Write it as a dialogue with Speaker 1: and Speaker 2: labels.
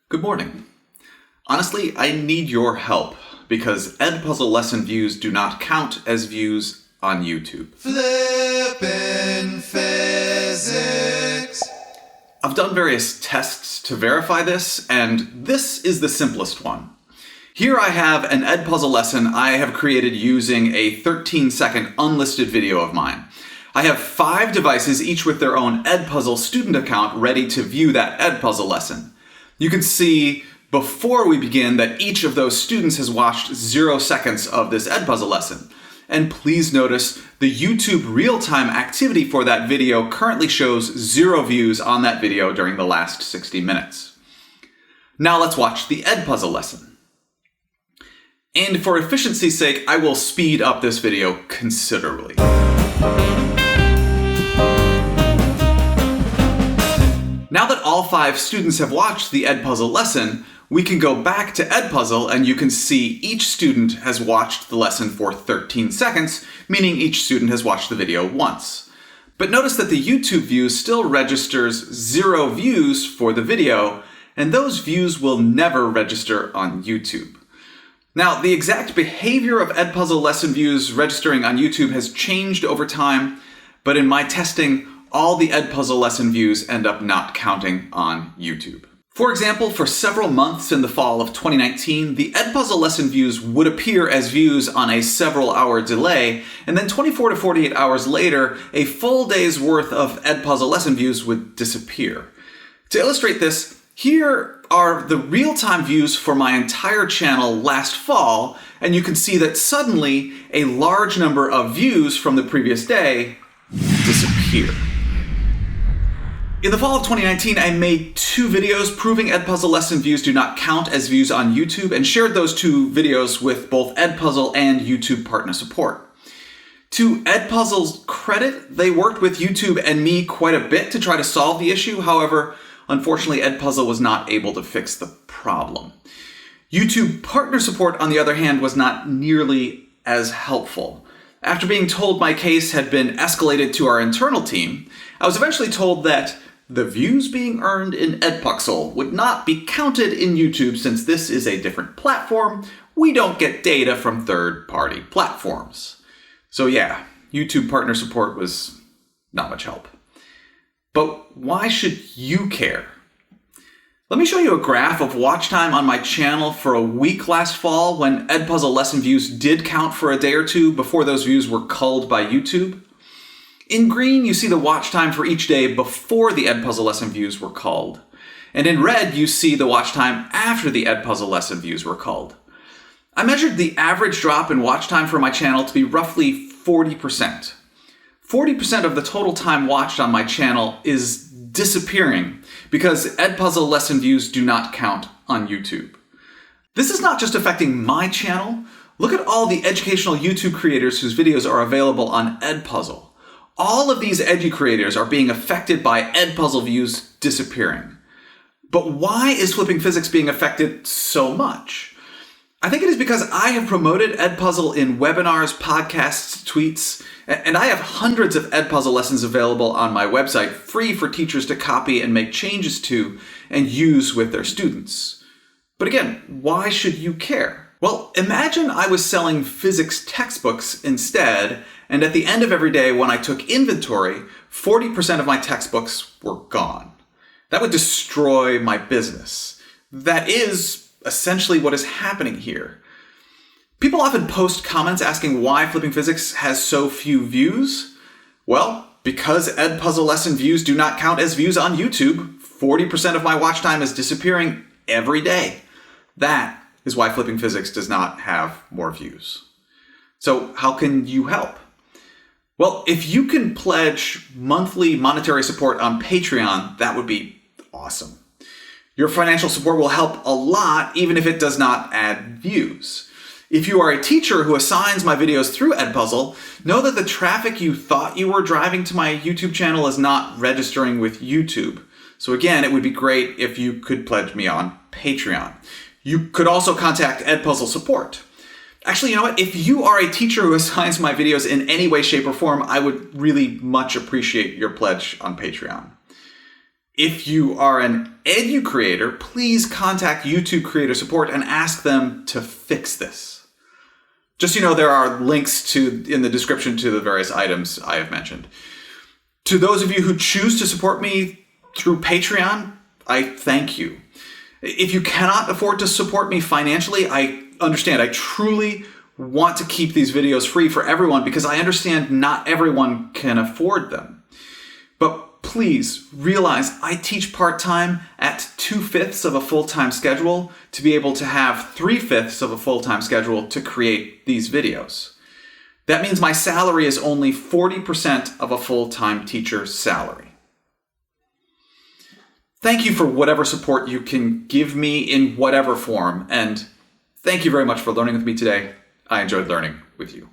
Speaker 1: Good morning. Honestly, I need your help because EDpuzzle Lesson views do not count as views on YouTube.
Speaker 2: Flippin' physics.
Speaker 1: I've done various tests to verify this, and this is the simplest one. Here I have an EDpuzzle lesson I have created using a 13-second unlisted video of mine. I have 5 devices, each with their own EDpuzzle student account, ready to view that EDpuzzle lesson. You can see before we begin that each of those students has watched 0 seconds of this EDpuzzle lesson. And please notice the YouTube real-time activity for that video currently shows 0 views on that video during the last 60 minutes. Now let's watch the EDpuzzle lesson. And for efficiency's sake, I will speed up this video considerably. Now that all 5 students have watched the EDpuzzle lesson, we can go back to EDpuzzle and you can see each student has watched the lesson for 13 seconds, meaning each student has watched the video once. But notice that the YouTube view still registers 0 views for the video, and those views will never register on YouTube. Now, the exact behavior of EDpuzzle lesson views registering on YouTube has changed over time, but in my testing, all the EDpuzzle lesson views end up not counting on YouTube. For example, for several months in the fall of 2019, the EDpuzzle lesson views would appear as views on a several-hour delay, and then 24 to 48 hours later, a full day's worth of EDpuzzle lesson views would disappear. To illustrate this, here are the real-time views for my entire channel last fall, and you can see that suddenly a large number of views from the previous day disappear. In the fall of 2019, I made 2 videos proving EDpuzzle lesson views do not count as views on YouTube and shared those 2 videos with both EDpuzzle and YouTube partner support. To EDpuzzle's credit, they worked with YouTube and me quite a bit to try to solve the issue. However, unfortunately, EDpuzzle was not able to fix the problem. YouTube partner support, on the other hand, was not nearly as helpful. After being told my case had been escalated to our internal team, I was eventually told that the views being earned in EDpuzzle would not be counted in YouTube since this is a different platform. We don't get data from third-party platforms. So yeah, YouTube partner support was not much help. But why should you care? Let me show you a graph of watch time on my channel for a week last fall when EDpuzzle lesson views did count for a day or 2 before those views were culled by YouTube. In green, you see the watch time for each day before the EDpuzzle lesson views were culled. And in red, you see the watch time after the EDpuzzle lesson views were culled. I measured the average drop in watch time for my channel to be roughly 40%. 40% of the total time watched on my channel is disappearing because EDpuzzle lesson views do not count on YouTube. This is not just affecting my channel. Look at all the educational YouTube creators whose videos are available on EDpuzzle. All of these edu creators are being affected by EDpuzzle views disappearing. But why is flipping physics being affected so much? I think it is because I have promoted EDpuzzle in webinars, podcasts, tweets, and I have hundreds of EDpuzzle lessons available on my website, free for teachers to copy and make changes to and use with their students. But again, why should you care? Well, imagine I was selling physics textbooks instead, and at the end of every day when I took inventory, 40% of my textbooks were gone. That would destroy my business. That is essentially what is happening here. People often post comments asking why flipping physics has so few views. Well, because EDpuzzle lesson views do not count as views on YouTube, 40% of my watch time is disappearing every day. That is why flipping physics does not have more views. So how can you help? Well, if you can pledge monthly monetary support on Patreon, that would be awesome. Your financial support will help a lot, even if it does not add views. If you are a teacher who assigns my videos through EDpuzzle, know that the traffic you thought you were driving to my YouTube channel is not registering with YouTube. So again, it would be great if you could pledge me on Patreon. You could also contact EDpuzzle support. Actually, you know what? If you are a teacher who assigns my videos in any way, shape, or form, I would really much appreciate your pledge on Patreon. If you are an edu creator, please contact YouTube Creator Support and ask them to fix this. Just so you know, there are links in the description to the various items I have mentioned. To those of you who choose to support me through Patreon, I thank you. If you cannot afford to support me financially, I understand. I truly want to keep these videos free for everyone because I understand not everyone can afford them. But please realize I teach part-time at 2/5 of a full-time schedule to be able to have 3/5 of a full-time schedule to create these videos. That means my salary is only 40% of a full-time teacher's salary. Thank you for whatever support you can give me in whatever form, and thank you very much for learning with me today. I enjoyed learning with you.